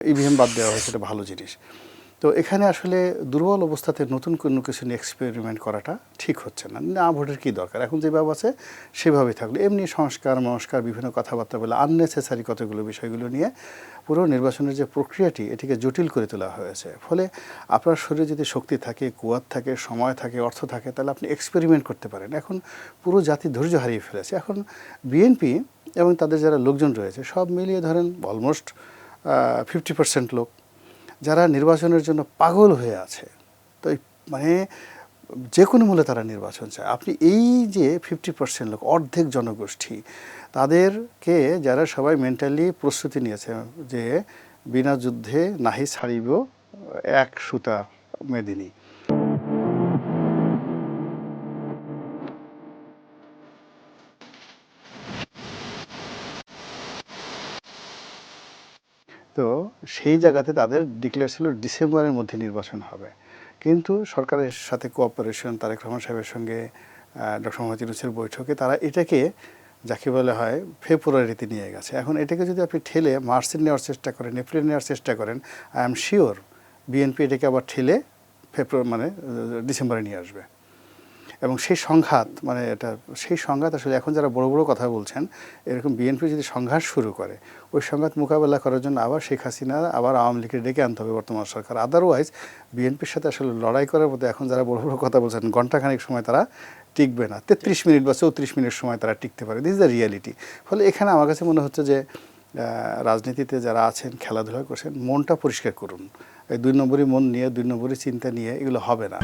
EVM বাদ দেওয়া হয়েছে, এটা ভালো জিনিস। তো এখানে আসলে দুর্বল অবস্থাতে নতুন কোনো কিছু নিয়ে এক্সপেরিমেন্ট করাটা ঠিক হচ্ছে না। না ভোটের কী দরকার, এখন যেভাবে আছে সেভাবেই থাকলো। এমনি সংস্কার বিভিন্ন কথাবার্তা বলে আননেসেসারি কতগুলো বিষয়গুলো নিয়ে পুরো নির্বাচনের যে প্রক্রিয়াটি এটিকে জটিল করে তোলা হয়েছে। ফলে আপনার শরীরে যদি শক্তি থাকে, কুয়াত থাকে, সময় থাকে, অর্থ থাকে, তাহলে আপনি এক্সপেরিমেন্ট করতে পারেন। এখন পুরো জাতি ধৈর্য হারিয়ে ফেলেছে। এখন বিএনপি এবং তাদের যারা লোকজন রয়েছে সব মিলিয়ে ধরেন অলমোস্ট 50% লোক যারা নির্বাচনের জন্য পাগল হয়ে আছে। তো মানে যে কোনো মূল্যে তারা নির্বাচন চায়। আপনি এই যে 50% লোক, অর্ধেক জনগোষ্ঠী, তাদেরকে যারা সবাই মেন্টালি প্রস্তুতি নিয়েছে যে বিনা যুদ্ধে নাহি ছাড়িব এক সুতা মেদিনী। তো সেই জায়গাতে তাদের ডিক্লেয়ার ছিল ডিসেম্বরের মধ্যে নির্বাচন হবে। কিন্তু সরকারের সাথে কোঅপারেশন, তারেক রহমান সাহেবের সঙ্গে ডক্টর মোহাম্মদ ইউনূসের বৈঠকে তারা এটাকে যাকে বলা হয় ফেব্রুয়ারিতে নিয়ে গেছে। এখন এটাকে যদি আপনি ঠেলে মার্চে নেওয়ার চেষ্টা করেন, এপ্রিলে নেওয়ার চেষ্টা করেন, আই এম শিওর বিএনপি এটাকে আবার ঠেলে ডিসেম্বরে নিয়ে আসবে। এবং সেই সংঘাত সেই সংঘাত আসলে এখন যারা বড় বড় কথা বলছেন, এরকম বিএনপি যদি সংঘাত শুরু করে, ওই সংঘাত মোকাবেলা করার জন্য আবার শেখ হাসিনা আবার আওয়ামী লীগকে ডেকে আনতে হবে বর্তমান সরকার। আদারওয়াইজ বিএনপির সাথে আসলে লড়াই করার মধ্যে এখন যারা বড় বড় কথা বলছেন ঘণ্টাখানিক সময় তারা টিকবে না, 33 মিনিট বা 34 মিনিট সময় তারা টিকতে পারে। This is the reality. ফলে এখানে আমার কাছে মনে হচ্ছে যে রাজনীতিতে যারা আছেন, খেলাধুলা করছেন, মনটা পরিষ্কার করুন। এই 2 নম্বরই মন নিয়ে, 2 নম্বরই চিন্তা নিয়ে এগুলো হবে না।